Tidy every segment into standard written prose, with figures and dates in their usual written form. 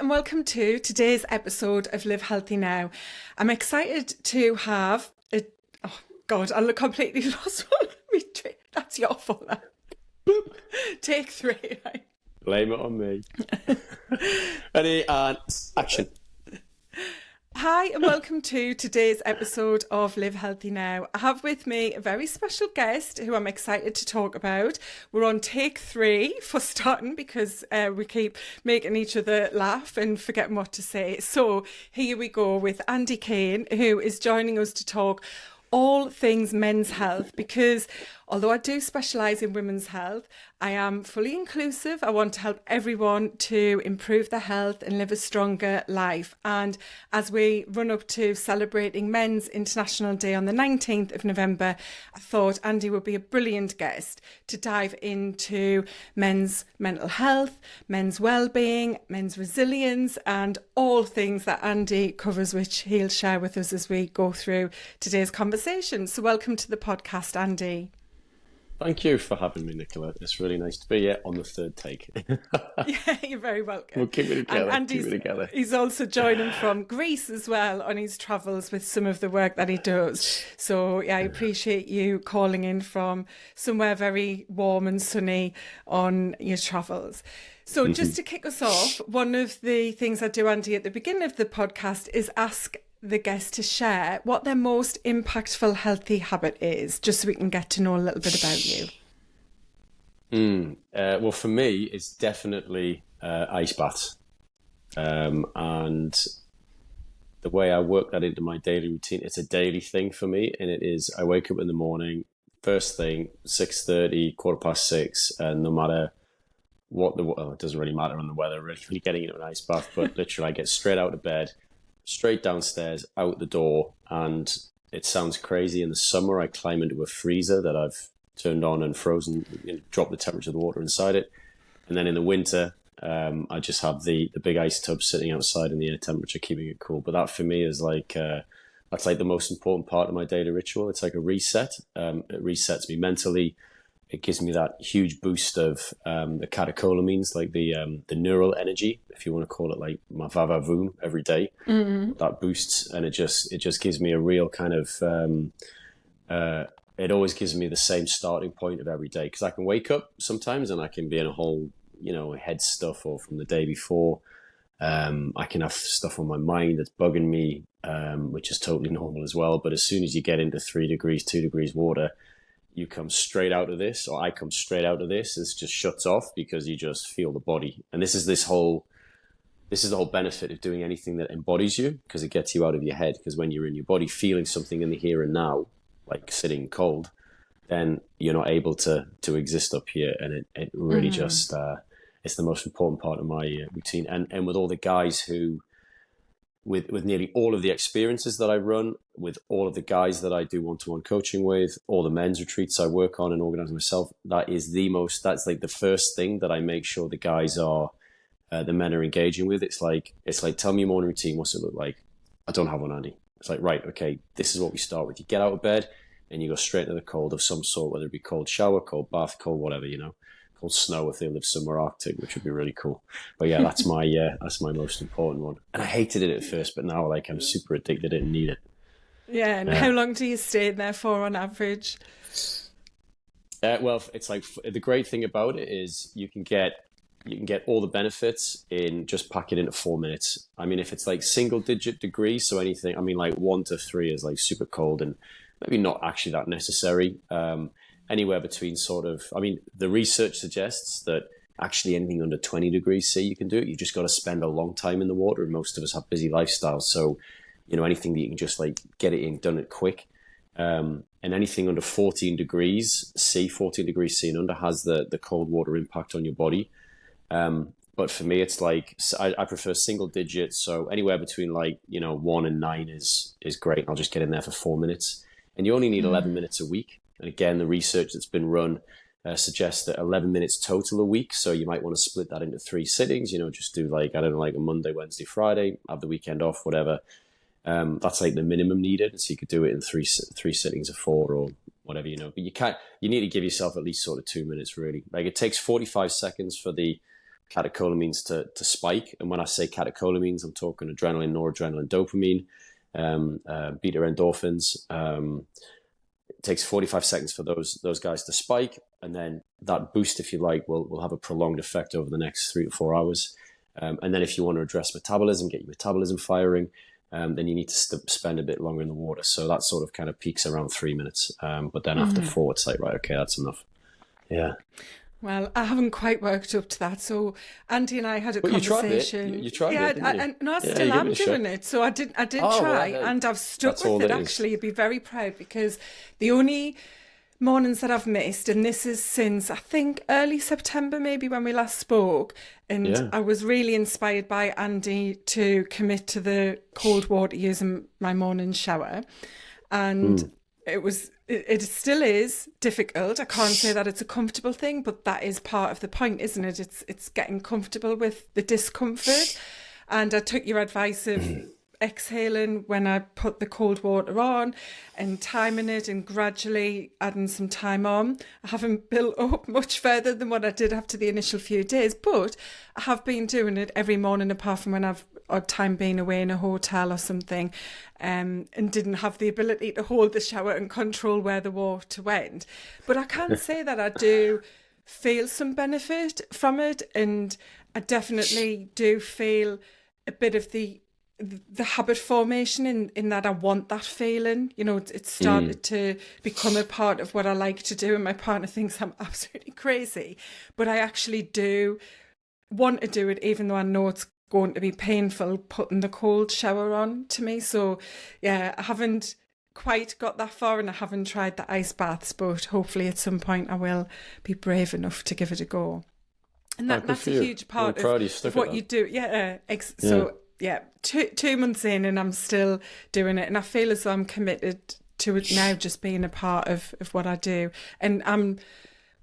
and welcome to today's episode of Live Healthy Now. I'm excited to have oh God, I look completely lost. That's your fault. Take three. Right? Blame it on me. Ready, and action. Hi and welcome to today's episode of Live Healthy Now. I have with me a very special guest who I'm excited to talk about. We're on take 3 for starting because we keep making each other laugh and forgetting what to say. So here we go with Andy Caine, who is joining us to talk all things men's health, because although I do specialise in women's health, I am fully inclusive. I want to help everyone to improve their health and live a stronger life. And as we run up to celebrating Men's International Day on the 19th of November, I thought Andy would be a brilliant guest to dive into men's mental health, men's wellbeing, men's resilience, and all things that Andy covers, which he'll share with us as we go through today's conversation. So welcome to the podcast, Andy. Thank you for having me, Nicola. It's really nice to be here on the third take. Yeah, you're very welcome. We'll keep it together. And he's also joining from Greece as well on his travels with some of the work that he does. So yeah, I appreciate you calling in from somewhere very warm and sunny on your travels. So just to kick us off, one of the things I do, Andy, at the beginning of the podcast is ask the guest to share what their most impactful healthy habit is, just so we can get to know a little bit about you. Well, for me, it's definitely ice baths. And the way I work that into my daily routine, it's a daily thing for me. And it is, I wake up in the morning, first thing, 6:30, 6:15, and no matter what it doesn't really matter on the weather, really getting into an ice bath, but literally I get straight out of bed, straight downstairs, out the door, and it sounds crazy. In the summer, I climb into a freezer that I've turned on and frozen, drop the temperature of the water inside it. And then in the winter, I just have the big ice tub sitting outside in the air temperature, keeping it cool. But that for me is like, that's like the most important part of my daily ritual. It's like a reset. It resets me mentally. It gives me that huge boost of the catecholamines, like the neural energy, if you want to call it, like my va-va-voom every day. That boosts, and it just gives me a real kind of. It always gives me the same starting point of every day, because I can wake up sometimes and I can be in a whole head stuff or from the day before. I can have stuff on my mind that's bugging me, which is totally normal as well. But as soon as you get into 3 degrees, 2 degrees water, you come straight out of this, or I come straight out of this. It just shuts off because you just feel the body. And this is the whole benefit of doing anything that embodies you, because it gets you out of your head. Because when you're in your body feeling something in the here and now, like sitting cold, then you're not able to exist up here. And it really just, it's the most important part of my routine. And with all the guys who, with nearly all of the experiences that I run, with all of the guys that I do one-to-one coaching with, all the men's retreats I work on and organize myself, that's like the first thing that I make sure the guys are, the men are engaging with. It's like, tell me your morning routine. What's it look like? I don't have one, Andy. It's like, right, okay, this is what we start with. You get out of bed and you go straight to the cold of some sort, whether it be cold shower, cold bath, cold whatever, cold snow if they live somewhere Arctic, which would be really cool. But yeah, that's my most important one. And I hated it at first, but now I'm super addicted to it and need it. Yeah, and how long do you stay in there for on average? Well, it's like, the great thing about it is you can get all the benefits in just pack it into 4 minutes. I mean, if it's like single digit degrees, so anything, I mean, like 1 to 3 is like super cold and maybe not actually that necessary. Anywhere between the research suggests that actually anything under 20 degrees C, you can do it. You just got to spend a long time in the water, and most of us have busy lifestyles. So, anything that you can just like get it in, done it quick. And anything under 14 degrees C and under has the cold water impact on your body. But for me, it's like, I prefer single digits. So anywhere between 1 and 9 is great. I'll just get in there for 4 minutes, and you only need 11 minutes a week. And again, the research that's been run suggests that 11 minutes total a week. So you might want to split that into 3 sittings, just do like a Monday, Wednesday, Friday, have the weekend off, whatever. That's like the minimum needed. So you could do it in three sittings of 4 or whatever, But you need to give yourself at least sort of 2 minutes, really. Like it takes 45 seconds for the catecholamines to spike. And when I say catecholamines, I'm talking adrenaline, noradrenaline, dopamine, beta endorphins. It takes 45 seconds for those guys to spike, and then that boost, if you like, will have a prolonged effect over the next 3 to 4 hours. And then if you want to address metabolism, get your metabolism firing, then you need to spend a bit longer in the water. So that sort of kind of peaks around 3 minutes. But then after 4, it's like, right, okay, that's enough. Yeah. Well, I haven't quite worked up to that. So Andy and I had a But you tried it. conversation. You tried Yeah, it, didn't you? and I Yeah, you still give it am a shot. doing it. So I did Oh, well, try, hey, and I've stuck that's with all it. it is. Actually, you'd be very proud, because the only mornings that I've missed, and this is since I think early September, maybe when we last spoke, and Yeah. I was really inspired by Andy to commit to the cold water using my morning shower, and Mm. it still is difficult. I can't say that it's a comfortable thing, but that is part of the point, isn't it? It's getting comfortable with the discomfort. And I took your advice of exhaling when I put the cold water on, and timing it, and gradually adding some time on. I haven't built up much further than what I did after the initial few days, but I have been doing it every morning, apart from when I've odd time being away in a hotel or something, and didn't have the ability to hold the shower and control where the water went. But I can say that I do feel some benefit from it, and I definitely do feel a bit of the habit formation in that I want that feeling. You know, it's Mm. started to become a part of what I like to do, and my partner thinks I'm absolutely crazy, but I actually do want to do it, even though I know it's going to be painful putting the cold shower on to me. So yeah, I haven't quite got that far, and I haven't tried the ice baths, but hopefully at some point I will be brave enough to give it a go. And Oh, that good that's for a you. huge I'm part proud you of stuck at what that. you do. Yeah. Yeah. So yeah, 2 months in, and I'm still doing it, and I feel as though I'm committed to it now, just being a part of what I do. And I'm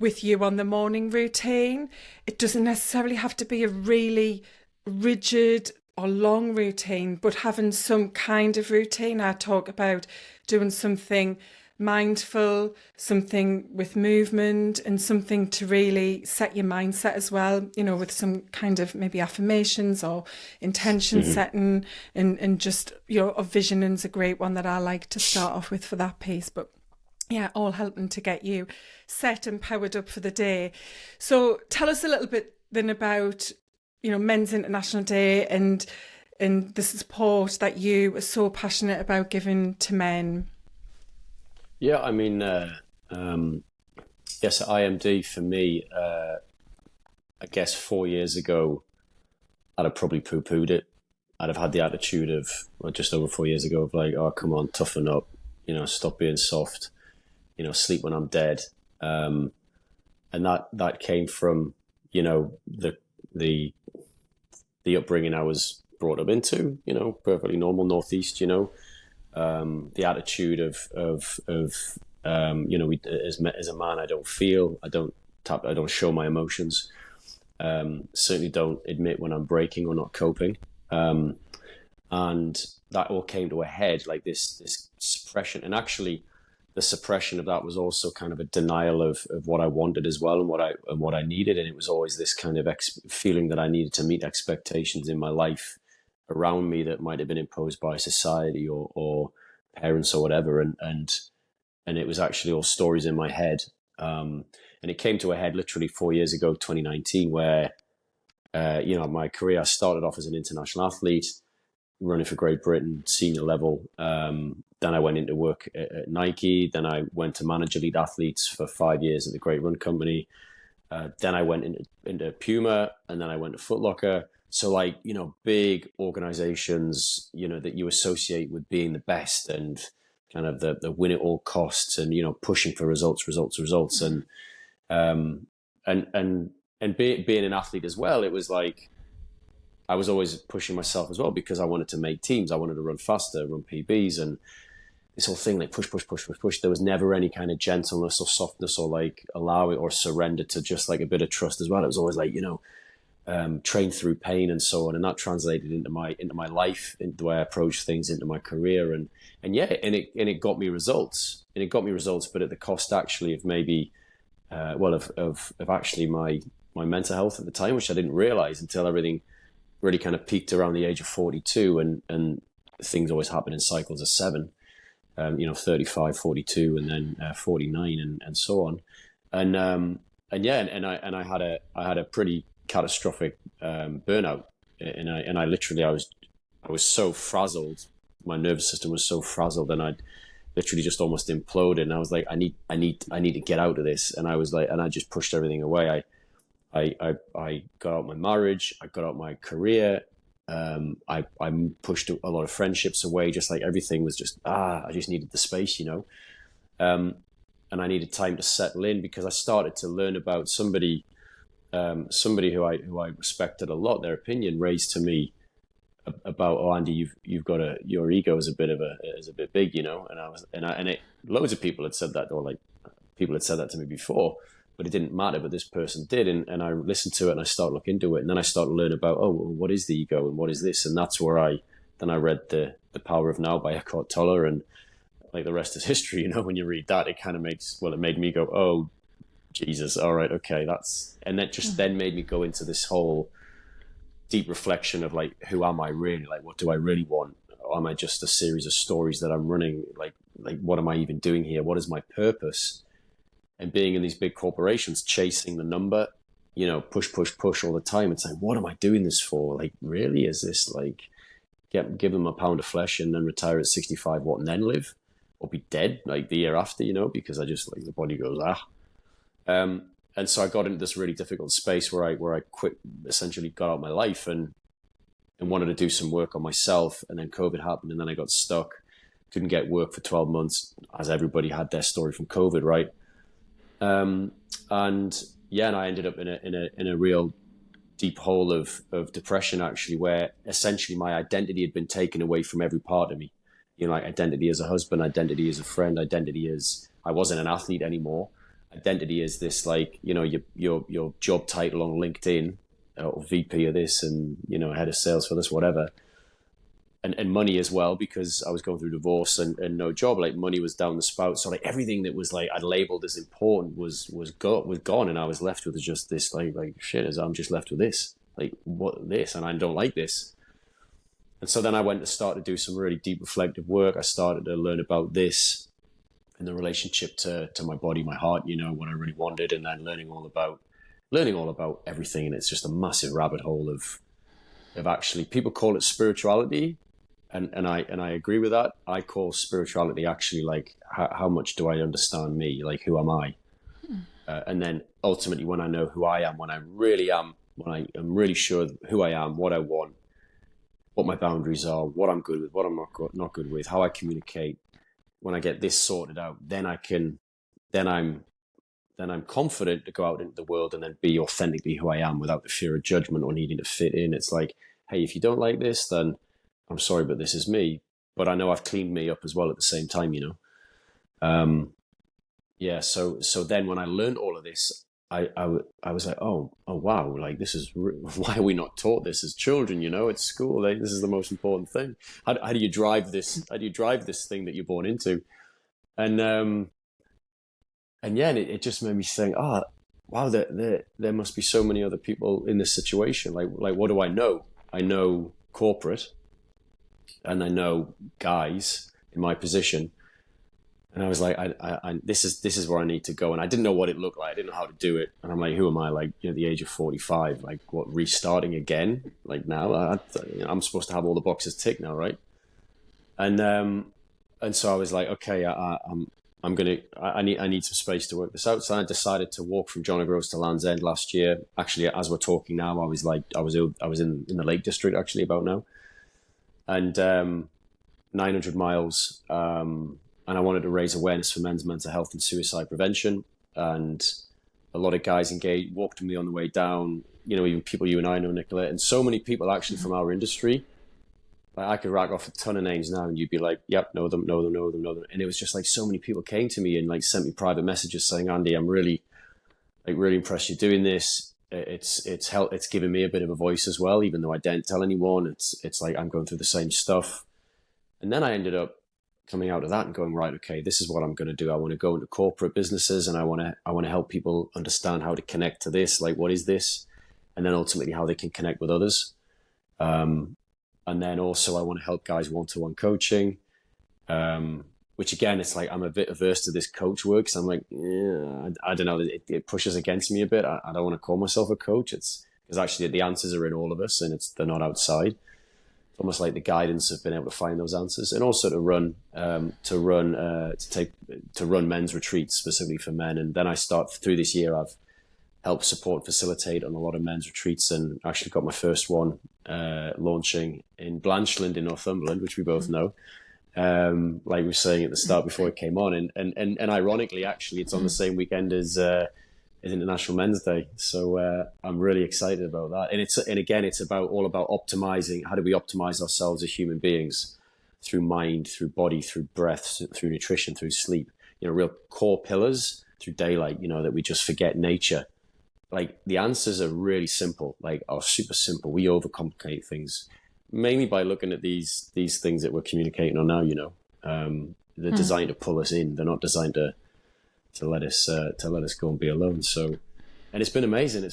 with you on the morning routine. It doesn't necessarily have to be a really rigid or long routine, but having some kind of routine. I talk about doing something mindful, something with movement, and something to really set your mindset as well, you know, with some kind of maybe affirmations or intention Hmm. setting, and just, you know, a visioning's a great one that I like to start off with for that piece. But yeah, all helping to get you set and powered up for the day. So tell us a little bit then about, you know, Men's International Day, and the support that you are so passionate about giving to men. Yeah, I mean, um, yes, IMD for me, I guess 4 years ago, I'd have probably poo-pooed it. I'd have had the attitude of, well, just over 4 years ago, of like, oh, come on, toughen up, stop being soft, sleep when I'm dead. Um, and that came from, the the upbringing I was brought up into, perfectly normal Northeast, the attitude as a man, I don't feel, I don't show my emotions. Certainly don't admit when I'm breaking or not coping. And that all came to a head, like this suppression. And actually, the suppression of that was also kind of a denial of what I wanted as well, and what I needed. And it was always this kind of feeling that I needed to meet expectations in my life around me that might have been imposed by society or parents or whatever. And it was actually all stories in my head. And it came to a head literally 4 years ago, 2019, where my career, I started off as an international athlete, running for Great Britain, senior level. Then I went into work at Nike. Then I went to manage elite athletes for 5 years at the Great Run Company. Then I went into Puma, and then I went to Foot Locker. So big organizations, that you associate with being the best and kind of the win at all costs, and, pushing for results. And being an athlete as well, it was like, I was always pushing myself as well, because I wanted to make teams. I wanted to run faster, run PBs, and this whole thing, like push. There was never any kind of gentleness or softness, or like allow it or surrender to just like a bit of trust as well. It was always like, train through pain and so on. And that translated into my life, into the way I approach things, into my career. And it got me results. But at the cost actually of maybe, of actually my my mental health at the time, which I didn't realize until everything really kind of peaked around the age of 42, and things always happen in cycles of seven, 35, 42, and then 49, and so on. And yeah, and I had a pretty catastrophic burnout, and I literally I was so frazzled. My nervous system was so frazzled, and I literally just almost imploded. And I was like, I need to get out of this. And I was like, and I just pushed everything away. I got out my marriage, I got out my career. I pushed a lot of friendships away. Just like everything was just, I just needed the space, and I needed time to settle in, because I started to learn about somebody who I respected a lot. Their opinion raised to me about, oh, Andy, you've got your ego is a bit big, and loads of people had said that, or like people had said that to me before, but it didn't matter. But this person did, and I listened to it, and I started looking into it, and then I started to learn about, oh, well, what is the ego and what is this, and that's where I read the Power of Now by Eckhart Tolle, and like the rest is history. When you read that, it kind of it made me go, oh, Jesus, all right, okay, and that just then made me go into this whole deep reflection of like, who am I really? Like, what do I really want? Or am I just a series of stories that I'm running? Like what am I even doing here? What is my purpose? And being in these big corporations, chasing the number, push all the time. It's like, what am I doing this for? Like, really? Is this like, give them a pound of flesh and then retire at 65, what, and then live? Or be dead like the year after, because I just, like, the body goes, and so I got into this really difficult space where I quit, essentially got out of my life, and wanted to do some work on myself. And then COVID happened, and then I got stuck, couldn't get work for 12 months, as everybody had their story from COVID, right? And yeah, and I ended up in a real deep hole of depression, actually, where essentially my identity had been taken away from every part of me. Like identity as a husband, identity as a friend, identity as, I wasn't an athlete anymore. Identity is this, like, your job title on LinkedIn, or VP of this, and head of sales for this, whatever, and money as well, because I was going through divorce and no job. Like, money was down the spout, so like everything that was like I'd labeled as important was gone, and I was left with just this like shit. As I'm just left with this, like, what this, and I don't like this. And so then I went to start to do some really deep reflective work. I started to learn about this and the relationship to my body, my heart, what I really wanted, and then learning all about everything. And it's just a massive rabbit hole of actually, people call it spirituality, and I agree with that. I call spirituality actually like, how much do I understand me? Like, who am I? And then ultimately, when I know who I am, when I really am, when I am really sure who I am, what I want, what my boundaries are, what I'm good with, what I'm not good with, how I communicate. When I get this sorted out, then I'm confident to go out into the world and then be authentically who I am, without the fear of judgment or needing to fit in. It's like, hey, if you don't like this, then I'm sorry, but this is me. But I know I've cleaned me up as well at the same time, Yeah. So then when I learned all of this, I was like, oh wow, like, this is why are we not taught this as children? At school, like, this is the most important thing. How do you drive this? How do you drive this thing that you're born into? And yeah, and it just made me think, wow, there must be so many other people in this situation. Like what do I know? I know corporate, and I know guys in my position. And I was like, this is where I need to go. And I didn't know what it looked like. I didn't know how to do it. And I'm like, who am I? Like, at the age of 45, like, what, restarting again? Like, now I'm supposed to have all the boxes ticked now, right? And so I was like, okay, I need some space to work this out. So I decided to walk from John O'Groats to Land's End last year. Actually, as we're talking now, I was in the Lake District actually about now, and 900 miles. And I wanted to raise awareness for men's mental health and suicide prevention. And a lot of guys walked with me on the way down, even people you and I know, Nicola, and so many people actually from our industry. Like, I could rack off a ton of names now, and you'd be like, yep, know them. And it was just like, so many people came to me and like sent me private messages saying, Andy, I'm really impressed you're doing this. It's given me a bit of a voice as well, even though I didn't tell anyone. It's like, I'm going through the same stuff. And then I ended up coming out of that and going, right, okay, this is what I'm going to do. I want to go into corporate businesses, and I want to help people understand how to connect to this, like what is this, and then ultimately how they can connect with others. And then also I want to help guys one-to-one coaching, which again, it's like I'm a bit averse to this coach work because I'm like, yeah, I don't know, it pushes against me a bit. I don't want to call myself a coach. It's because actually the answers are in all of us, and they're not outside. It's almost like the guidance of being able to find those answers, and also to run men's retreats specifically for men. And then I start through this year, I've helped support, facilitate on a lot of men's retreats, and actually got my first one launching in Blanchland in Northumberland, which we both know. Like we were saying at the start before it came on, and ironically, actually, it's on the same weekend as International Men's Day, so I'm really excited about that. And again, it's all about optimizing. How do we optimize ourselves as human beings through mind, through body, through breath, through nutrition, through sleep? Real core pillars through daylight. That we just forget nature. Like the answers are really simple, are super simple. We overcomplicate things, mainly by looking at these things that we're communicating on now. They're designed to pull us in. They're not designed to let us go and be alone. So, and it's been amazing.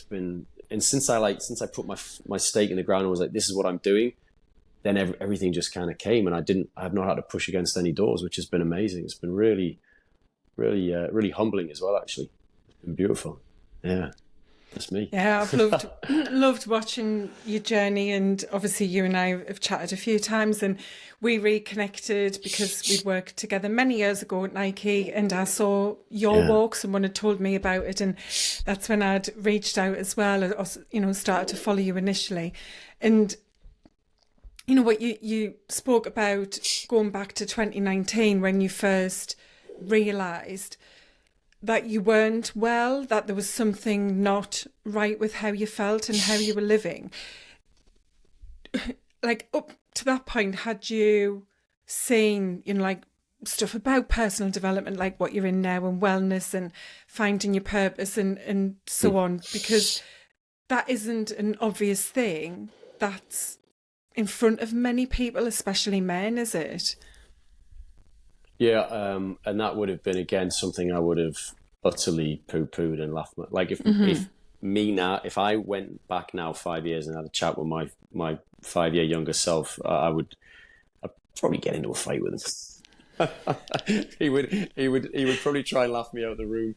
And since I put my stake in the ground and was like, this is what I'm doing, then everything just kind of came, and I've not had to push against any doors, which has been amazing. It's been really, really, really humbling as well. Actually, it's been beautiful. Yeah. That's me. Yeah, I've loved watching your journey, and obviously you and I have chatted a few times, and we reconnected because we'd worked together many years ago at Nike, and I saw your walk. Someone had told me about it, and that's when I'd reached out as well, or started to follow you initially. And what you spoke about going back to 2019 when you first realised that you weren't well, that there was something not right with how you felt and how you were living. Like up to that point, had you seen, stuff about personal development, like what you're in now, and wellness and finding your purpose and so on? Because that isn't an obvious thing that's in front of many people, especially men, is it? Yeah, and that would have been again something I would have utterly poo-pooed and laughed at. Like if I went back now 5 years and had a chat with my 5 year younger self, I'd probably get into a fight with him. he would probably try and laugh me out of the room.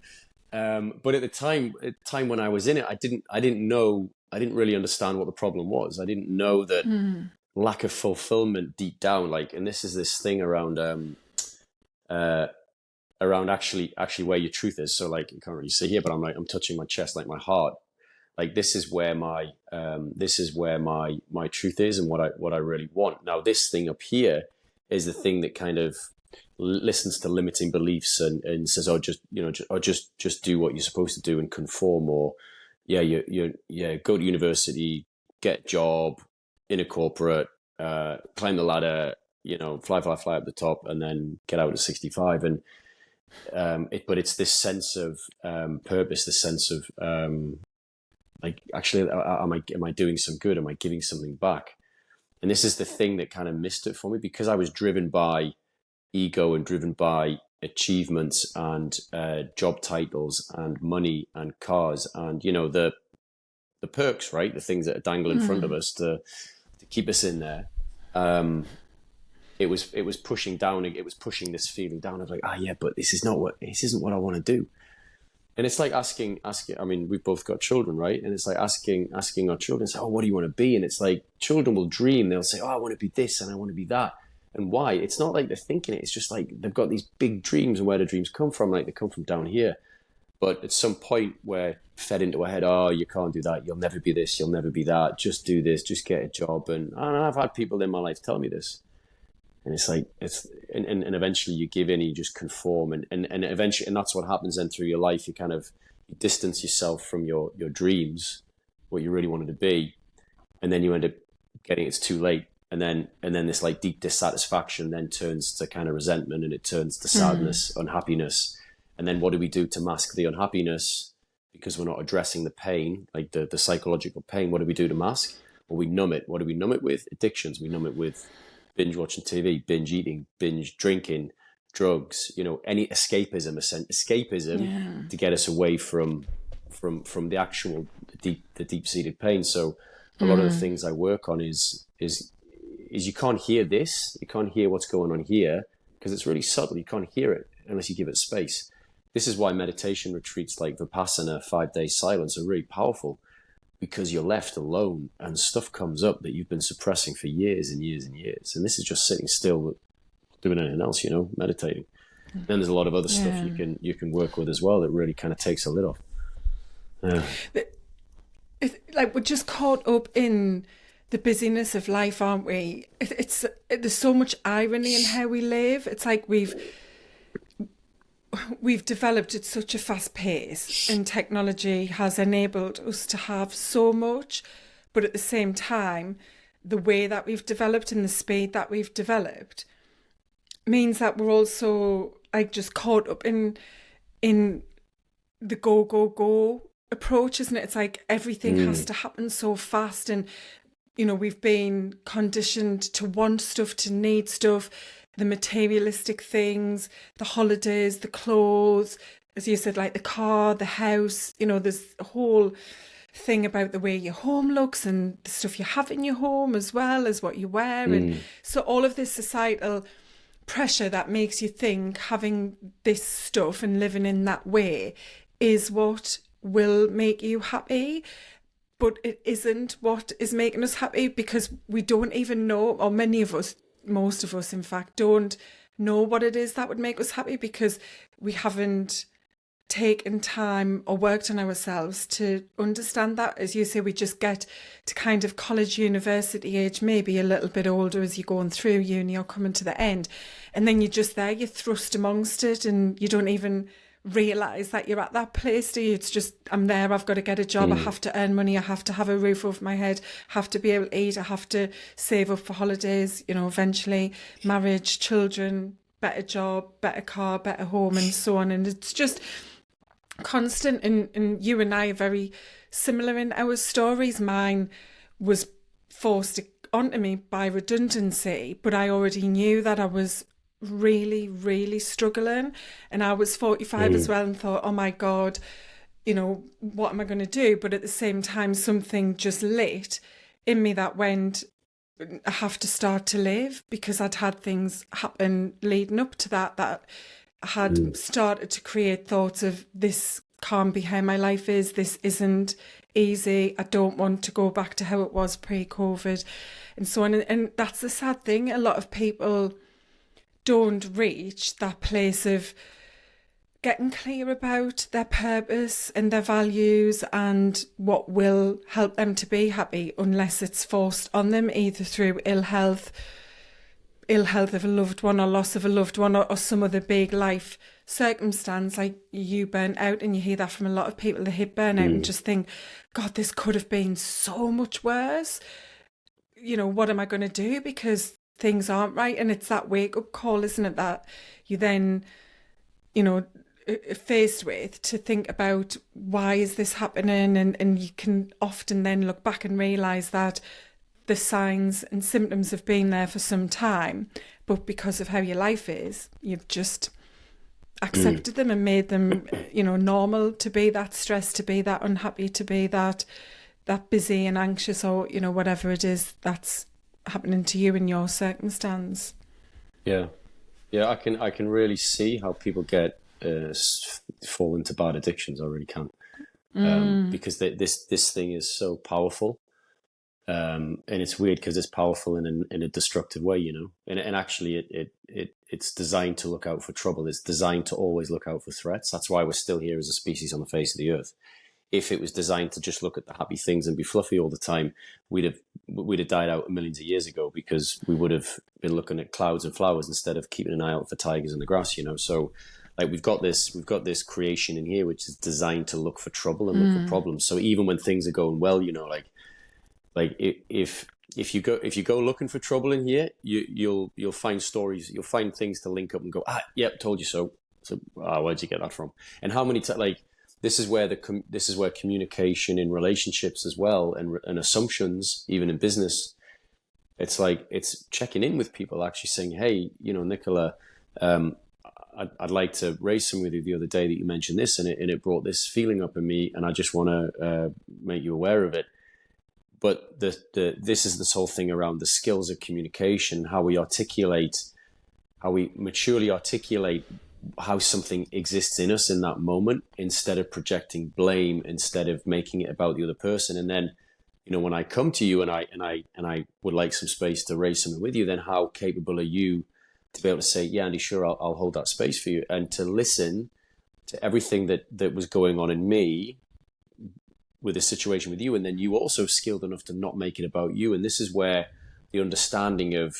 But at the time when I was in it, I didn't know. I didn't really understand what the problem was. I didn't know that lack of fulfillment deep down. And this is this thing around actually where your truth is. So you can't really see here, but I'm touching my chest, like my heart. This is where my truth is, and what I really want. Now this thing up here is the thing that kind of listens to limiting beliefs and says, oh, just do what you're supposed to do and conform, or you go to university, get a job in a corporate, climb the ladder, fly up the top, and then get out at 65. And but it's this sense of purpose, this sense of actually, am I doing some good? Am I giving something back? And this is the thing that kind of missed it for me, because I was driven by ego and driven by achievements and job titles and money and cars and the perks, right? The things that are dangled in front of us to keep us in there. It was pushing down. It was pushing this feeling down of but this isn't what I want to do. And it's like asking. I mean, we've both got children, right? And it's like asking our children, say, "Oh, what do you want to be?" And it's like children will dream. They'll say, "Oh, I want to be this and I want to be that." And why? It's not like they're thinking it. It's just like they've got these big dreams, and where the dreams come from, they come from down here. But at some point where fed into a head, oh, you can't do that. You'll never be this. You'll never be that. Just do this. Just get a job. And I've had people in my life tell me this. And it's like, and eventually you give in, and you just conform. And eventually, and that's what happens then through your life. You distance yourself from your dreams, what you really wanted to be. And then you end up getting, it's too late. And then this deep dissatisfaction then turns to kind of resentment, and it turns to sadness, unhappiness. And then what do we do to mask the unhappiness? Because we're not addressing the pain, like the psychological pain. What do we do to mask? Well, we numb it. What do we numb it with? Addictions. We numb it with binge watching TV, binge eating, binge drinking, drugs, any escapism Yeah. to get us away from the actual the deep-seated pain. So a lot of the things I work on is you can't hear this, you can't hear what's going on here because it's really subtle. You can't hear it unless you give it space. This is why meditation retreats like Vipassana, 5 day silence, are really powerful, because you're left alone and stuff comes up that you've been suppressing for years and years and years. And this is just sitting still, doing anything else, meditating. Then there's a lot of other stuff Yeah. you can work with as well that really kind of takes a lid off. Yeah. Like we're just caught up in the busyness of life, aren't we? There's so much irony in how we live. It's like we've developed at such a fast pace, and technology has enabled us to have so much, but at the same time, the way that we've developed and the speed that we've developed means that we're also like just caught up in the go go go approach, isn't it? It's like everything has to happen so fast, and we've been conditioned to want stuff, to need stuff, the materialistic things, the holidays, the clothes, as you said, like the car, the house. There's a whole thing about the way your home looks and the stuff you have in your home as well as what you wear. And so all of this societal pressure that makes you think having this stuff and living in that way is what will make you happy. But it isn't what is making us happy, because we don't even know, or many of us, most of us in fact, don't know what it is that would make us happy, because we haven't taken time or worked on ourselves to understand that. As you say, we just get to kind of college, university age, maybe a little bit older as you're going through uni or coming to the end, and then you're just there, you're thrust amongst it, and you don't even realise that you're at that place, do you? It's just, I'm there, I've got to get a job, I have to earn money, I have to have a roof over my head, have to be able to eat, I have to save up for holidays, eventually marriage, children, better job, better car, better home, and so on. And it's just constant. And you and I are very similar in our stories. Mine was forced onto me by redundancy, but I already knew that I was really, really struggling. And I was 45 as well, and thought, oh my God, what am I going to do? But at the same time, something just lit in me that went, I have to start to live, because I'd had things happen leading up to that had started to create thoughts of, this can't be how my life is, this isn't easy, I don't want to go back to how it was pre-COVID, and so on. And that's the sad thing, a lot of people don't reach that place of getting clear about their purpose and their values and what will help them to be happy, unless it's forced on them, either through ill health of a loved one, or loss of a loved one, or some other big life circumstance, like you burnt out. And you hear that from a lot of people that hit burnout and just think, God, this could have been so much worse. What am I going to do? Because things aren't right. And it's that wake up call, isn't it, that you then, faced with, to think about, why is this happening? And you can often then look back and realise that the signs and symptoms have been there for some time, but because of how your life is, you've just accepted them and made them, normal, to be that stressed, to be that unhappy, to be that busy and anxious, or, whatever it is that's happening to you in your circumstance. Yeah. I can really see how people get fall into bad addictions. I really can, because this thing is so powerful. And it's weird because it's powerful in a destructive way, and actually it's designed to look out for trouble. It's designed to always look out for threats. That's why we're still here as a species on the face of the earth. If it was designed to just look at the happy things and be fluffy all the time, we'd have died out millions of years ago, because we would have been looking at clouds and flowers instead of keeping an eye out for tigers in the grass, So like we've got this creation in here which is designed to look for trouble and look for problems. So even when things are going well, like if you go looking for trouble in here, you'll find stories, you'll find things to link up and go, yep, told you so. So where'd you get that from? And how many this is where communication in relationships as well, and assumptions, even in business, It's like it's checking in with people, actually saying, "Hey, Nicola, um, I'd like to raise something with you the other day that you mentioned this, and it brought this feeling up in me, and I just want to make you aware of it." But this is this whole thing around the skills of communication, how we maturely articulate how something exists in us in that moment, instead of projecting blame, instead of making it about the other person. And then, when I come to you and I would like some space to raise something with you, then how capable are you to be able to say, "Yeah, Andy, sure, I'll hold that space for you," and to listen to everything that was going on in me with a situation with you, and then you also skilled enough to not make it about you. And this is where the understanding of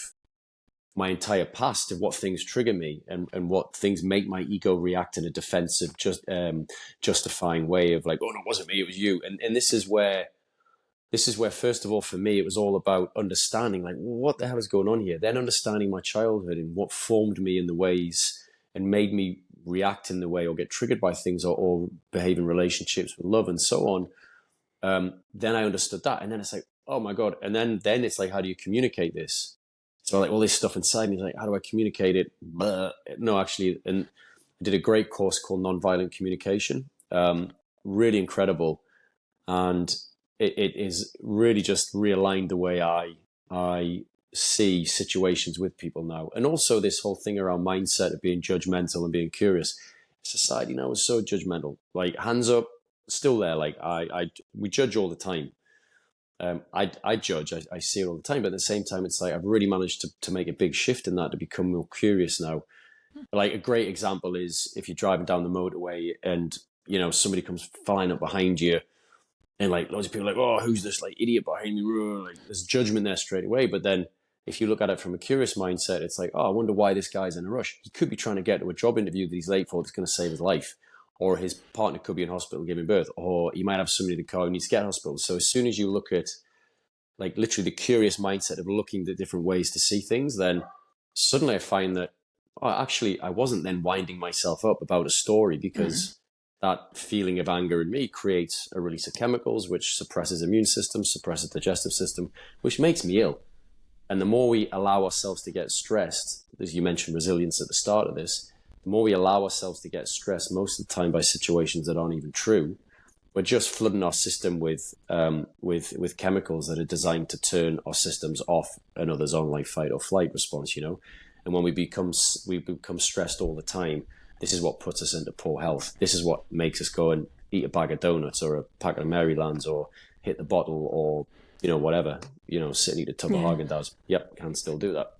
my entire past, of what things trigger me, and what things make my ego react in a defensive, justifying way of like, "Oh no, it wasn't me, it was you." And this is where first of all, for me, it was all about understanding, like, what the hell is going on here, then understanding my childhood and what formed me in the ways and made me react in the way or get triggered by things, or behave in relationships with love and so on. Then I understood that, and then it's like, oh my god. And then it's like, how do you communicate this? So like all this stuff inside me is like, how do I communicate it? No, actually, and I did a great course called Nonviolent Communication. Really incredible, and it is really just realigned the way I see situations with people now. And also this whole thing around mindset of being judgmental and being curious. Society now is so judgmental. Like, hands up, still there. Like, we judge all the time. I judge, I see it all the time, but at the same time, it's like I've really managed to make a big shift in that, to become more curious now. Like, a great example is if you're driving down the motorway and somebody comes flying up behind you, and like loads of people are like, "Oh, who's this like idiot behind me?" Like, there's judgment there straight away. But then if you look at it from a curious mindset, it's like, "Oh, I wonder why this guy's in a rush. He could be trying to get to a job interview that he's late for that's going to save his life, or his partner could be in hospital giving birth, or he might have somebody in the car who needs to get to hospital." So as soon as you look at like literally the curious mindset of looking at different ways to see things, then suddenly I find that, oh, actually, I wasn't then winding myself up about a story, because that feeling of anger in me creates a release of chemicals, which suppresses immune system, suppresses digestive system, which makes me ill. And the more we allow ourselves to get stressed, as you mentioned resilience at the start of this, the more we allow ourselves to get stressed most of the time by situations that aren't even true, we're just flooding our system with chemicals that are designed to turn our systems off and others on, like fight or flight response, And when we become stressed all the time, this is what puts us into poor health. This is what makes us go and eat a bag of donuts or a packet of Marylands, or hit the bottle, or whatever, sit and eat a tub of Haagen-Dazs. Yep, can still do that.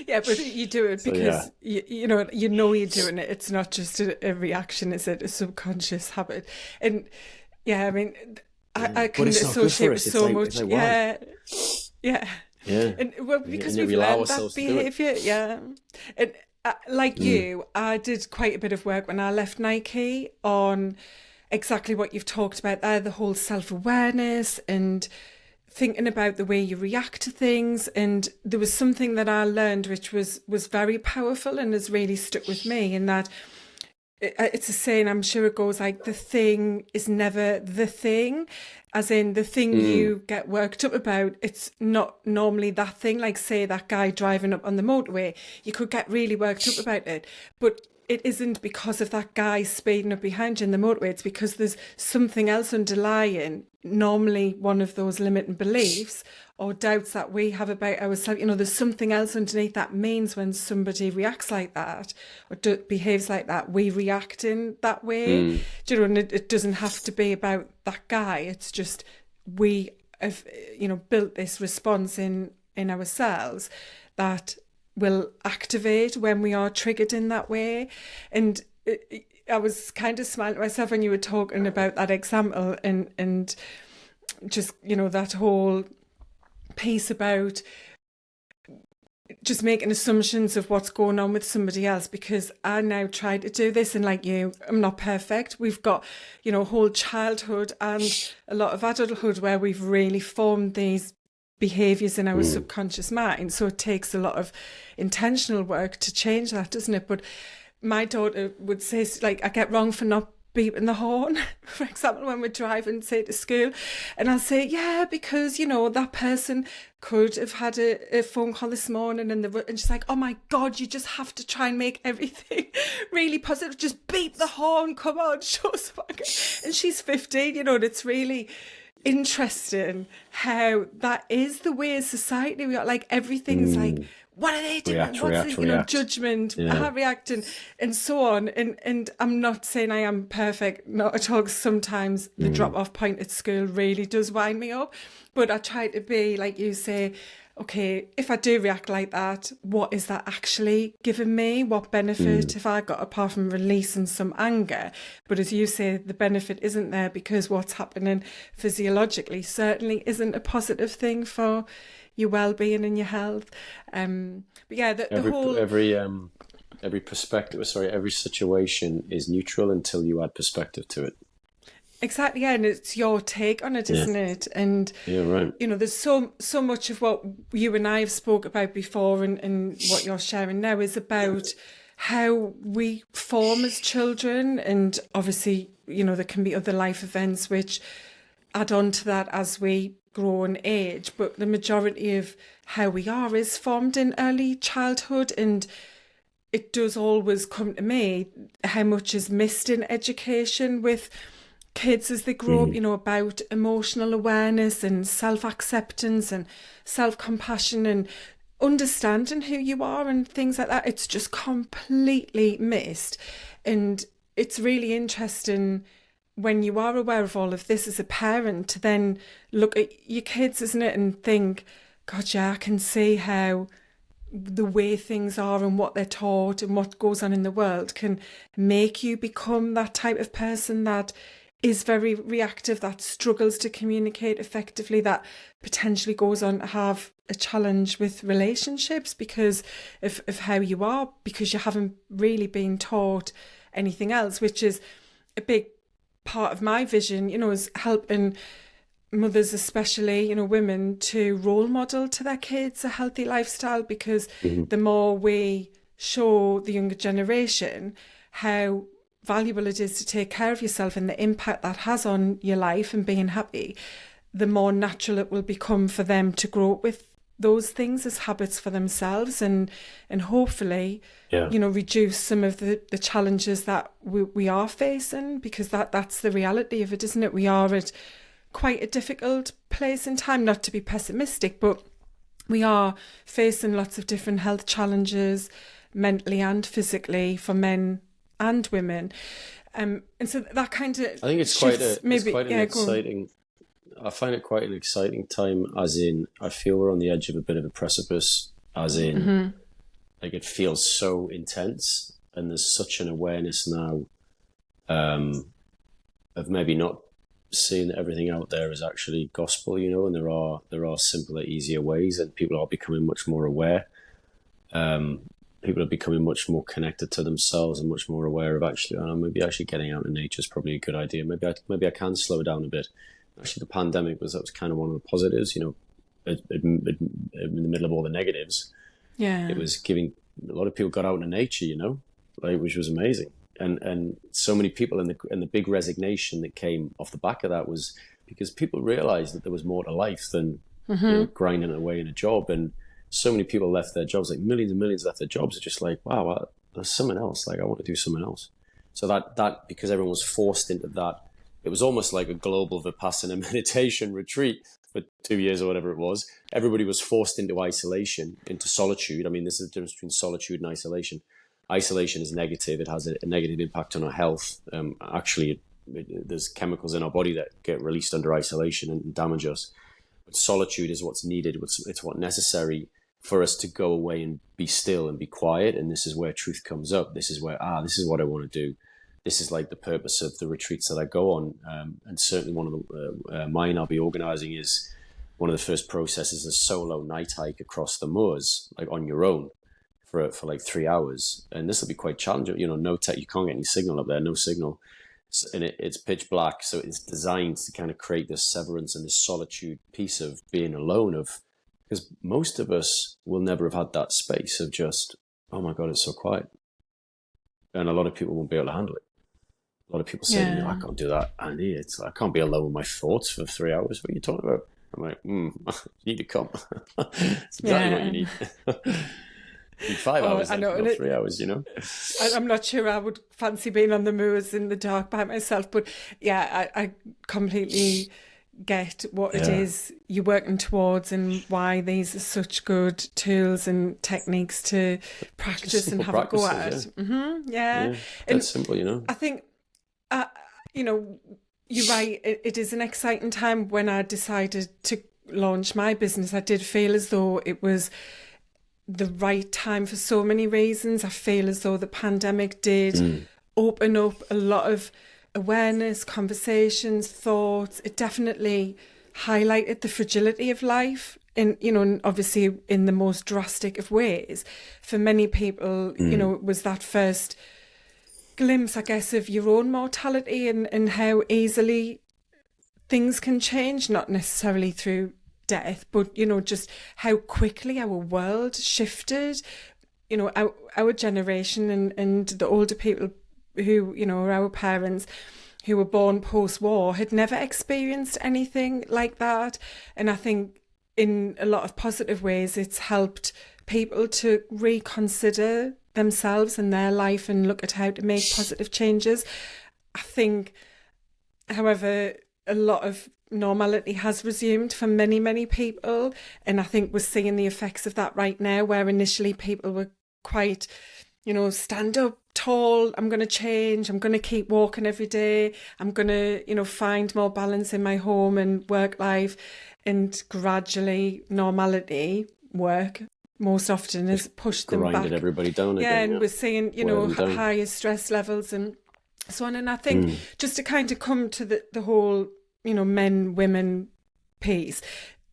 Yeah, but you do it So because yeah. you know you're doing it. It's not just a reaction, is it? A subconscious habit. And yeah, I mean, I But can it's not good associate for with us. so It's much. like why? Yeah, yeah. Yeah. And well, And because yet we've we allow learned that ourselves to do it. behavior. Yeah. And like you, I did quite a bit of work when I left Nike on exactly what you've talked about there, the whole self-awareness and thinking about the way you react to things. And there was something that I learned which was very powerful and has really stuck with me, in that it's a saying, I'm sure it goes like, the thing is never the thing, as in the thing Mm. you get worked up about, it's not normally that thing. Like, say that guy driving up on the motorway, you could get really worked up about it, but it isn't because of that guy speeding up behind you in the motorway. It's because there's something else underlying, normally one of those limiting beliefs or doubts that we have about ourselves. There's something else underneath that means when somebody reacts like that or behaves like that, we react in that way. Mm. Do you know? And it doesn't have to be about that guy. It's just we have, built this response in ourselves that will activate when we are triggered in that way. And I was kind of smiling to myself when you were talking about that example, and just that whole piece about just making assumptions of what's going on with somebody else, because I now try to do this, and like you, I'm not perfect. We've got whole childhood and a lot of adulthood where we've really formed these behaviors in our Mm. subconscious mind, so it takes a lot of intentional work to change that, doesn't it? But my daughter would say, like, I get wrong for not beeping the horn, for example, when we're driving, say, to school, and I'll say, yeah, because, that person could have had a phone call this morning, and she's like, oh my God, you just have to try and make everything really positive. Just beep the horn, come on, show us. And she's 15, and it's really interesting how that is the way as society we are. Like, everything's like, Mm. what are they doing? React, What's react, the react. judgment? Yeah. Reacting and so on. And I'm not saying I am perfect, not at all. Sometimes the drop off point at school really does wind me up, but I try to be like you say. Okay, if I do react like that, what is that actually giving me? What benefit have I got apart from releasing some anger? But as you say, the benefit isn't there because what's happening physiologically certainly isn't a positive thing for your well-being and your health. But yeah, the Every whole every um every perspective, sorry, every situation is neutral until you add perspective to it. exactly, yeah, and it's your take on it, Yeah. isn't it? And Yeah, right. there's so much of what you and I have spoke about before, and what you're sharing now is about how we form as children, and obviously, there can be other life events which add on to that as we grow in age, but the majority of how we are is formed in early childhood. And it does always come to me how much is missed in education with kids as they grow up, Mm. about emotional awareness and self-acceptance and self-compassion and understanding who you are and things like that. It's just completely missed. And it's really interesting when you are aware of all of this as a parent to then look at your kids, isn't it, and think, God, yeah, I can see how the way things are and what they're taught and what goes on in the world can make you become that type of person that is very reactive, that struggles to communicate effectively, that potentially goes on to have a challenge with relationships because of how you are, because you haven't really been taught anything else, which is a big part of my vision, is helping mothers, especially, women, to role model to their kids a healthy lifestyle, because Mhm. the more we show the younger generation how valuable it is to take care of yourself and the impact that has on your life and being happy, the more natural it will become for them to grow up with those things as habits for themselves, and hopefully, Yeah. reduce some of the challenges that we are facing, because that's the reality of it, isn't it? We are at quite a difficult place in time, not to be pessimistic, but we are facing lots of different health challenges, mentally and physically, for men and women. And so that kind of I think it's shifts, it's maybe, quite an yeah, go on. exciting. I find it quite an exciting time, as in I feel we're on the edge of a bit of a precipice, as in like it feels so intense, and there's such an awareness now of maybe not seeing that everything out there is actually gospel, and there are simpler, easier ways, and people are becoming much more aware. People are becoming much more connected to themselves and much more aware of actually, maybe actually getting out in nature is probably a good idea. Maybe I can slow down a bit. Actually, the pandemic that was kind of one of the positives. In the middle of all the negatives, Yeah. it was giving a lot of people got out into nature. Like, which was amazing. And so many people, and the big resignation that came off the back of that was because people realized that there was more to life than grinding away in a job. And so many people left their jobs, like millions and millions left their jobs. It's just like, wow, there's something else. Like, I want to do something else. So that because everyone was forced into that, it was almost like a global Vipassana meditation retreat for 2 years or whatever it was. Everybody was forced into isolation, into solitude. I mean, this is the difference between solitude and isolation. Isolation is negative. It has a negative impact on our health. Actually, there's chemicals in our body that get released under isolation and damage us. But solitude is what's needed. It's what's necessary for us to go away and be still and be quiet. And this is where truth comes up. This is where, this is what I want to do. This is like the purpose of the retreats that I go on. And certainly one of the mine I'll be organizing is one of the first processes, a solo night hike across the moors, like on your own for like 3 hours. And this will be quite challenging. No tech, you can't get any signal up there, no signal. And it's pitch black. So it's designed to kind of create this severance and this solitude piece of being alone, because most of us will never have had that space of just, oh my God, it's so quiet. And a lot of people won't be able to handle it. A lot of people say to me, Yeah. "I can't do that, Andy. I can't be alone with my thoughts for 3 hours. What are you talking about?" I'm like, you need to come. It's exactly what you Yeah. need. You need 5 hours I then, know. And not 3 hours, I'm not sure I would fancy being on the moors in the dark by myself, but yeah, I completely get what it Yeah. is you're working towards and why these are such good tools and techniques to Just practice and simple have a go practices, at. yeah. Yeah. Yeah. Dead And simple. I think, uh, you know, you're right. It is an exciting time. When I decided to launch my business, I did feel as though it was the right time for so many reasons. I feel as though the pandemic did Mm. open up a lot of awareness, conversations, thoughts. It definitely highlighted the fragility of life in, and obviously in the most drastic of ways. For many people, Mm. it was that first glimpse, I guess, of your own mortality and how easily things can change, not necessarily through death, but just how quickly our world shifted. Our generation and the older people who, are our parents who were born post-war had never experienced anything like that. And I think in a lot of positive ways, it's helped people to reconsider themselves and their life and look at how to make positive changes. I think, however, a lot of normality has resumed for many, many people. And I think we're seeing the effects of that right now, where initially people were quite, stand up tall, I'm going to change, I'm going to keep walking every day, I'm going to, find more balance in my home and work life. And gradually, normality, work, most often has Just pushed them grinded back. everybody down Yeah, again, and yeah. we're seeing, Wear them down. higher stress levels and so on. And I think Mm. just to kind of come to the whole, men, women piece,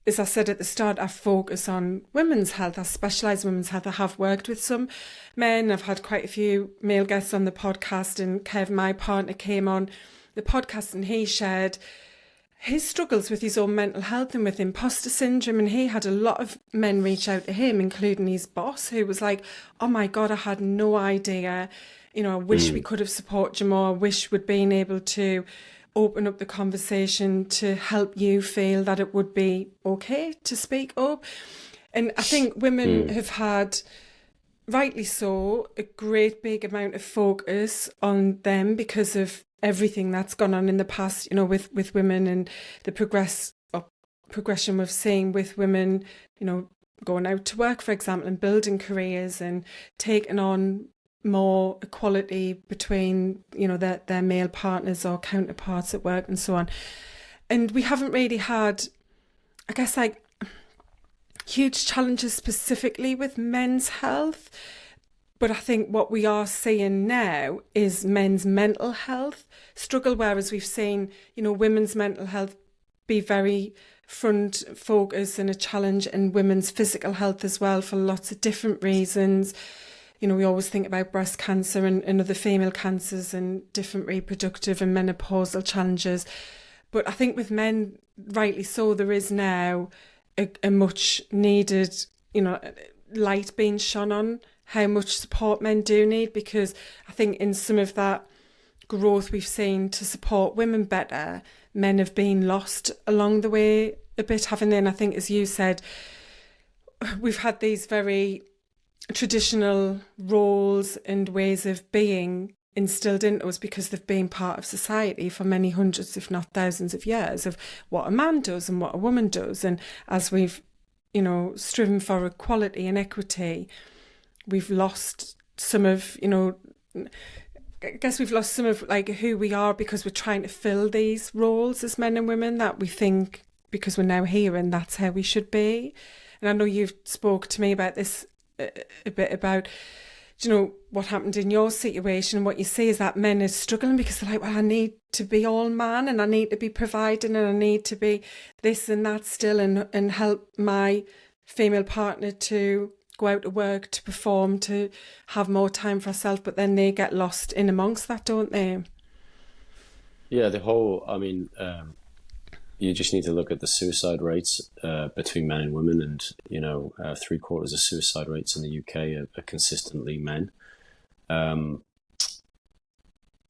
as I said at the start, I focus on women's health. I specialise in women's health. I have worked with some men. I've had quite a few male guests on the podcast, and Kev, my partner, came on the podcast and he shared his struggles with his own mental health and with imposter syndrome. And he had a lot of men reach out to him, including his boss, who was like, "Oh my God, I had no idea. I wish we Mm. could have supported you more. I wish we'd been able to open up the conversation to help you feel that it would be okay to speak up." And I think women Mm. have had, rightly so, a great big amount of focus on them because of everything that's gone on in the past, with women and the progression we've seen with women, going out to work, for example, and building careers and taking on more equality between, their male partners or counterparts at work and so on. And we haven't really had, I guess, like huge challenges specifically with men's health. But I think what we are seeing now is men's mental health struggle, whereas we've seen, women's mental health be very front focus and a challenge, and women's physical health as well for lots of different reasons. We always think about breast cancer and other female cancers and different reproductive and menopausal challenges. But I think with men, rightly so, there is now a much needed, light being shone on how much support men do need, because I think in some of that growth we've seen to support women better, men have been lost along the way a bit, haven't they? And I think, as you said, we've had these very traditional roles and ways of being instilled into us because they've been part of society for many hundreds, if not thousands of years, of what a man does and what a woman does. And as we've, striven for equality and equity, we've lost some of, I guess we've lost some of like who we are because we're trying to fill these roles as men and women that we think because we're now here and that's how we should be. And I know you've spoke to me about this a bit about, what happened in your situation, and what you see is that men are struggling because they're like, well, I need to be all man and I need to be providing and I need to be this and that still and help my female partner to go out to work, to perform, to have more time for herself, but then they get lost in amongst that, don't they? Yeah, you just need to look at the suicide rates between men and women, and 3/4 of suicide rates in the UK are consistently men.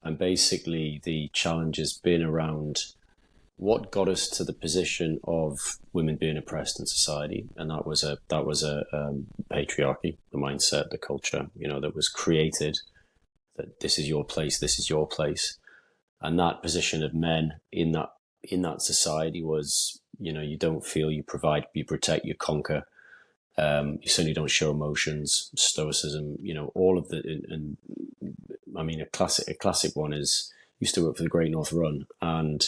And basically, the challenge has been around what got us to the position of women being oppressed in society, and that was a patriarchy, the mindset, the culture, that was created, that this is your place, this is your place, and that position of men in that society was, you don't feel, you provide, you protect, you conquer. You certainly don't show emotions, stoicism, all of the, and I mean, a classic one is, used to work for the Great North Run, and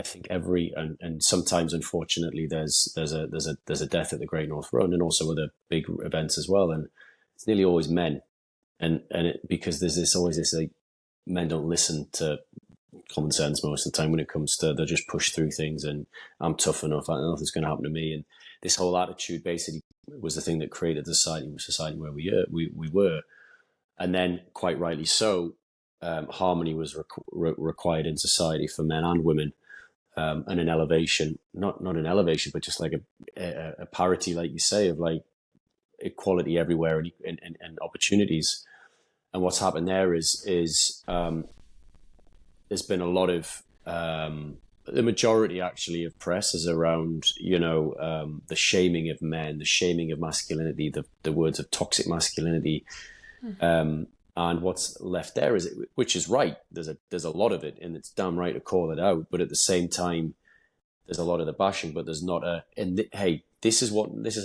I think and sometimes, unfortunately, there's a death at the Great North Run, and also other big events as well, and it's nearly always men, because there's always this, like, men don't listen to common sense most of the time when it comes to, they'll just push through things, and I'm tough enough, nothing's going to happen to me, and this whole attitude basically was the thing that created the society where we were, and then, quite rightly so, harmony was required in society for men and women, and an elevation, not an elevation, but just like a parity, like you say, of like equality everywhere, and opportunities. And what's happened there is there's been a lot of, the majority actually of press is around, the shaming of men, the shaming of masculinity, the words of toxic masculinity. And what's left there is, which is right, there's a lot of it, and it's damn right to call it out. But at the same time, there's a lot of the bashing, but there's not hey, this is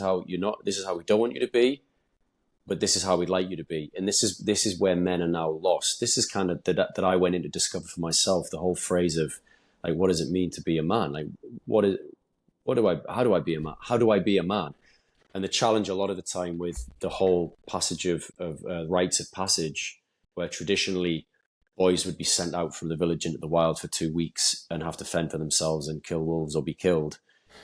how you're not, this is how we don't want you to be, but this is how we'd like you to be. And this is where men are now lost. This is kind of that I went in to discover for myself, the whole phrase of, like, what does it mean to be a man? Like, how do I be a man? How do I be a man? And the challenge a lot of the time with the whole passage of rites of passage, where traditionally boys would be sent out from the village into the wild for 2 weeks and have to fend for themselves and kill wolves or be killed.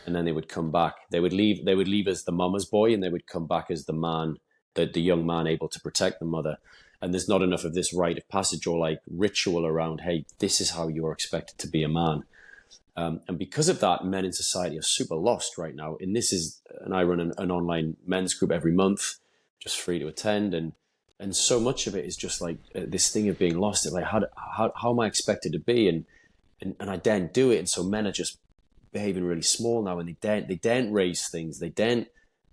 And then they would come back. They would leave as the mama's boy, and they would come back as the man, the young man able to protect the mother. And there's not enough of this rite of passage or like ritual around, hey, this is how you are expected to be a man. And because of that, men in society are super lost right now. And I run an online men's group every month, just free to attend. And so much of it is just like this thing of being lost. It's like, how am I expected to be? And I daren't do it. And so men are just behaving really small now, and they daren't raise things. They daren't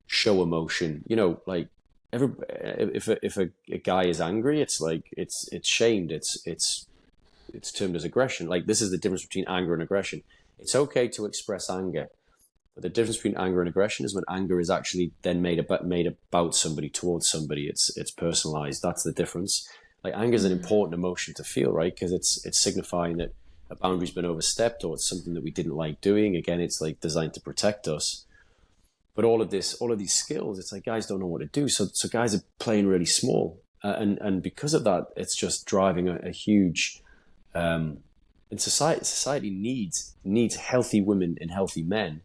show emotion. Like, if a guy is angry, it's like, it's shamed. It's termed as aggression. Like, this is the difference between anger and aggression. It's okay to express anger, but the difference between anger and aggression is when anger is actually then made about somebody, towards somebody. It's personalized. That's the difference. Like, anger is an important emotion to feel, right? Because it's signifying that a boundary's been overstepped, or it's something that we didn't like doing. Again, it's like designed to protect us. But all of these skills, it's like guys don't know what to do. So guys are playing really small, and because of that, it's just driving a huge. And society needs healthy women and healthy men,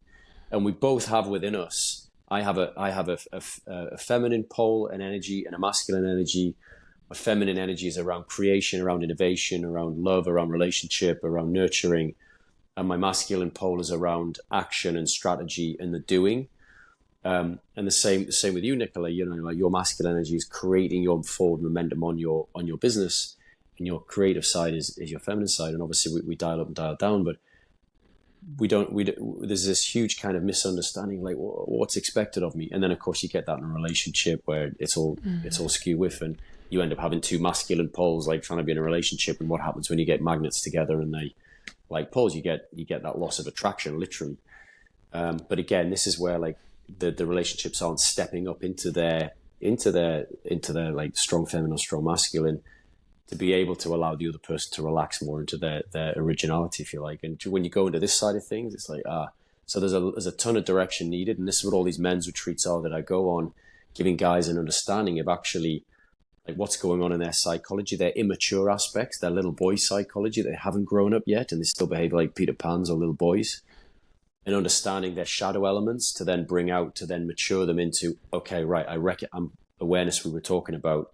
and we both have within us. I have a feminine pole and energy, and a masculine energy. My feminine energy is around creation, around innovation, around love, around relationship, around nurturing, and my masculine pole is around action and strategy and the doing. And the same with you, Nicola. Like, your masculine energy is creating your forward momentum on your business, and your creative side is your feminine side. And obviously, we dial up and dial down, but we don't. There's this huge kind of misunderstanding, like, what's expected of me. And then, of course, you get that in a relationship where it's all skew with, and you end up having two masculine poles, like, trying to be in a relationship. And what happens when you get magnets together and they like poles? You get that loss of attraction, literally. But again, this is where, like, the relationships aren't stepping up into their like strong feminine or strong masculine, to be able to allow the other person to relax more into their originality, if you like. And when you go into this side of things, it's like, so there's a ton of direction needed. And this is what all these men's retreats are that I go on, giving guys an understanding of actually, like, what's going on in their psychology, their immature aspects, their little boy psychology. They haven't grown up yet, and they still behave like Peter Pans or little boys. And understanding their shadow elements to then bring out, to then mature them into, okay, right, I reckon awareness we were talking about.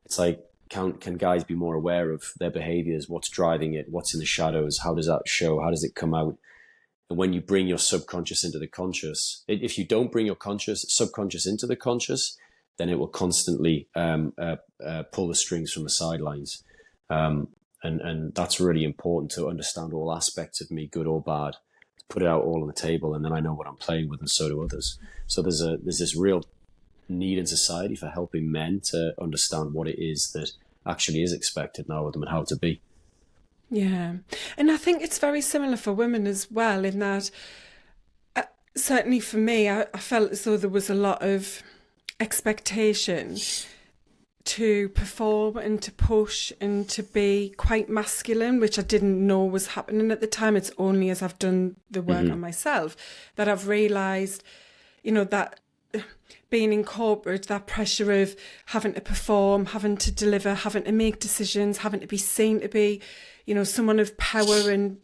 It's like, can guys be more aware of their behaviors, what's driving it, what's in the shadows, how does that show, how does it come out? And when you bring your subconscious into the conscious, if you don't bring your subconscious into the conscious, then it will constantly pull the strings from the sidelines. and that's really important, to understand all aspects of me, good or bad, to put it out all on the table, and then I know what I'm playing with, and so do others. So there's this real need in society for helping men to understand what it is that actually is expected now of them and how to be. Yeah. And I think it's very similar for women as well, in that certainly for me, I felt as though there was a lot of expectation to perform and to push and to be quite masculine, which I didn't know was happening at the time. It's only as I've done the work on myself that I've realised, that being in corporate, that pressure of having to perform, having to deliver, having to make decisions, having to be seen to be, someone of power and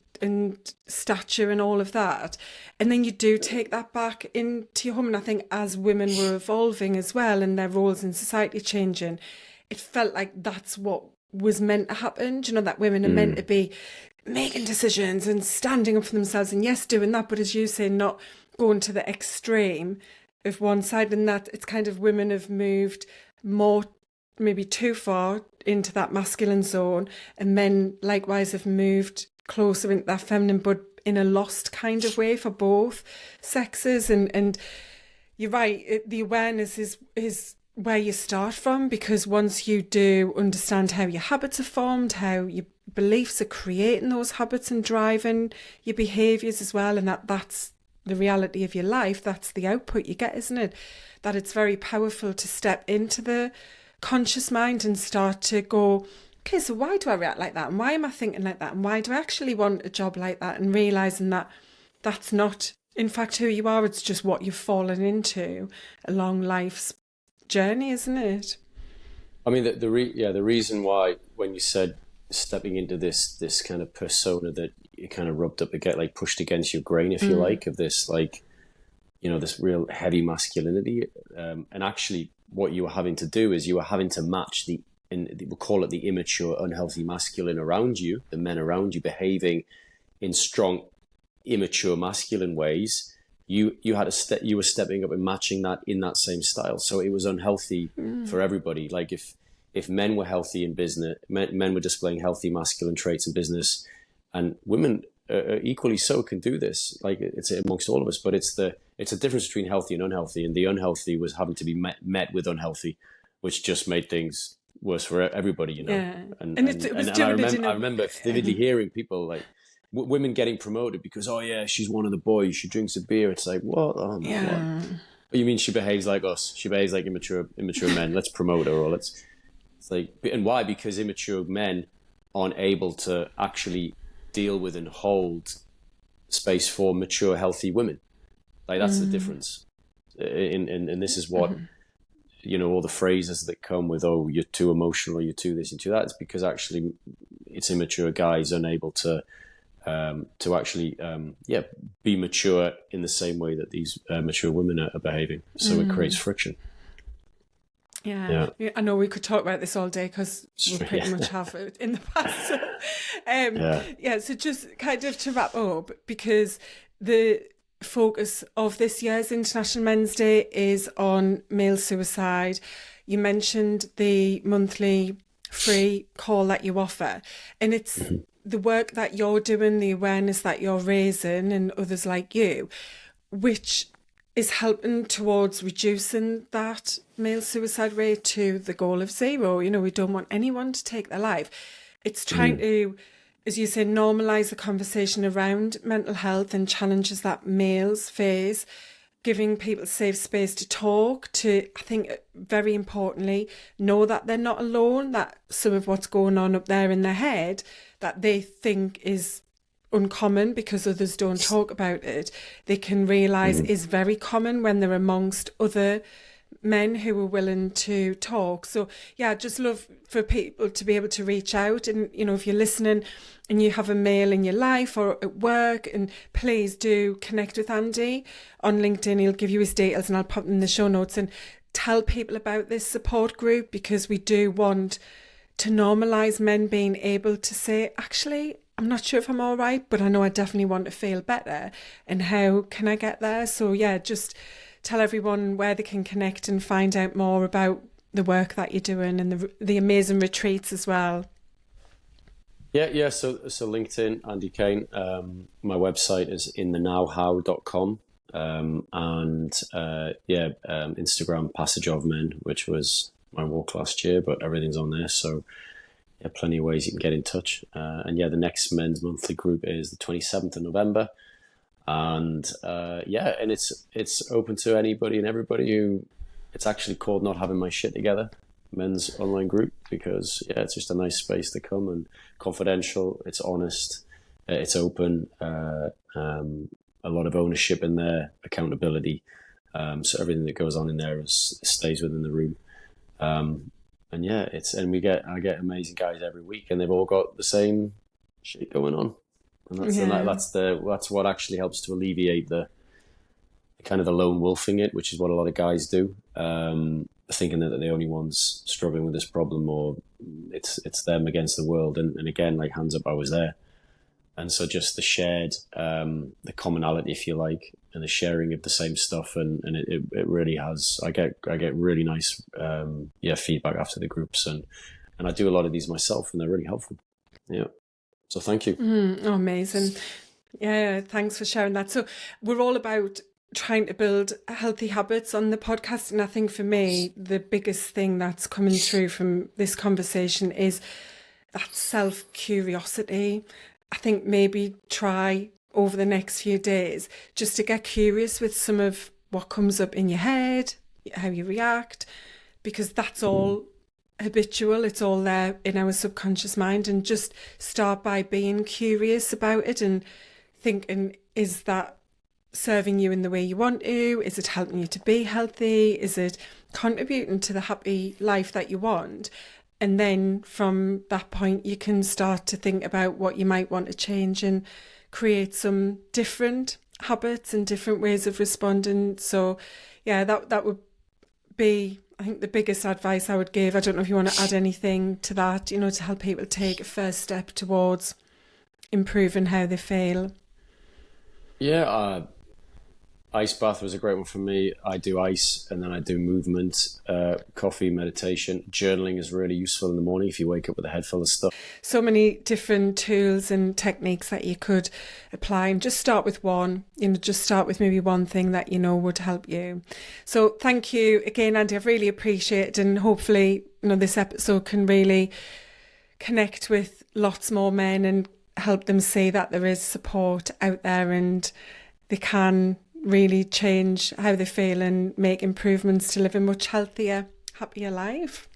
stature and all of that. And then you do take that back into your home. And I think as women were evolving as well and their roles in society changing, it felt like that's what was meant to happen. That women are meant to be making decisions and standing up for themselves, and yes, doing that, but as you say, not going to the extreme of one side. And that it's kind of, women have moved more, maybe too far into that masculine zone, and men likewise have moved closer into that feminine, but in a lost kind of way for both sexes. And you're right, the awareness is where you start from, because once you do understand how your habits are formed, how your beliefs are creating those habits and driving your behaviours as well, and that's the reality of your life, that's the output you get, isn't it? That it's very powerful to step into the conscious mind and start to go, okay, so why do I react like that? And why am I thinking like that? And why do I actually want a job like that? And realising that that's not, in fact, who you are. It's just what you've fallen into along life's journey, isn't it? I mean, the reason why, when you said stepping into this kind of persona that you kind of rubbed up against, like pushed against your grain, if you like, of this, like, this real heavy masculinity, and actually what you were having to do is you were having to match we'll call it the immature, unhealthy masculine around you, the men around you behaving in strong, immature masculine ways. You were stepping up and matching that in that same style. So it was unhealthy for everybody. Like if men were healthy in business, men were displaying healthy masculine traits in business, and women equally so can do this. Like, it's amongst all of us, but it's a difference between healthy and unhealthy, and the unhealthy was having to be met with unhealthy, which just made things worse for everybody, Yeah. And I remember vividly hearing people like women getting promoted because, oh yeah, she's one of the boys, she drinks a beer. It's like, what? Oh my God. You mean she behaves like us? She behaves like immature men. Let's promote her, or it's like, and why? Because immature men aren't able to actually deal with and hold space for mature, healthy women. Like, that's the difference. And this is what, all the phrases that come with, oh, you're too emotional, you're too this and too that. It's because actually it's immature guys unable to actually be mature in the same way that these mature women are behaving. So it creates friction. Yeah, I know we could talk about this all day, because we pretty much have it in the past. So, so just kind of to wrap up, because the focus of this year's International Men's Day is on male suicide. You mentioned the monthly free call that you offer, and it's the work that you're doing, the awareness that you're raising, and others like you, which is helping towards reducing that male suicide rate to the goal of 0. We don't want anyone to take their life. It's trying to, as you say, normalise the conversation around mental health and challenges that males face, giving people safe space to talk, to, I think, very importantly, know that they're not alone, that some of what's going on up there in their head that they think is uncommon because others don't talk about it, they can realise is very common when they're amongst other men who are willing to talk. So yeah, I'd just love for people to be able to reach out, and if you're listening and you have a male in your life or at work, and please do connect with Andy on LinkedIn. He'll give you his details and I'll pop them in the show notes, and tell people about this support group, because we do want to normalise men being able to say, actually, I'm not sure if I'm all right, but I know I definitely want to feel better, and how can I get there? So yeah, just tell everyone where they can connect and find out more about the work that you're doing, and the amazing retreats as well. Yeah. So LinkedIn, Andy Caine. My website is inthenowhow.com. And Instagram, Passage of Men, which was my walk last year, but everything's on there. So yeah, plenty of ways you can get in touch. And yeah, the next men's monthly group is the 27th of November. And and it's open to anybody and everybody who, it's actually called Not Having My Shit Together, men's online group, because yeah, it's just a nice space to come, and confidential, it's honest, it's open, a lot of ownership in there, accountability, so everything that goes on in there stays within the room. And yeah, I get amazing guys every week, and they've all got the same shit going on, and Yeah. that's what actually helps to alleviate the kind of the lone wolfing it, which is what a lot of guys do, thinking that they're the only ones struggling with this problem, or it's them against the world. And again, like, hands up, I was there. And so just the shared, the commonality, if you like, and the sharing of the same stuff, and it really has. I get really nice feedback after the groups, and I do a lot of these myself, and they're really helpful. Yeah. So thank you. Oh, amazing. Yeah, thanks for sharing that. So we're all about trying to build healthy habits on the podcast. And I think for me, the biggest thing that's coming through from this conversation is that self-curiosity. I think maybe try over the next few days just to get curious with some of what comes up in your head, how you react, because that's all habitual. It's all there in our subconscious mind. And just start by being curious about it and thinking, is that serving you in the way you want to? Is it helping you to be healthy? Is it contributing to the happy life that you want? And then from that point, you can start to think about what you might want to change and create some different habits and different ways of responding. So, yeah, that would be, I think, the biggest advice I would give. I don't know if you want to add anything to that, to help people take a first step towards improving how they feel. Yeah, ice bath was a great one for me. I do ice, and then I do movement, coffee, meditation. Journaling is really useful in the morning if you wake up with a head full of stuff. So many different tools and techniques that you could apply, and just start with one. Just start with maybe one thing that would help you. So thank you again, Andy. I've really appreciated, and hopefully this episode can really connect with lots more men and help them see that there is support out there, and they can really change how they feel and make improvements to live a much healthier, happier life.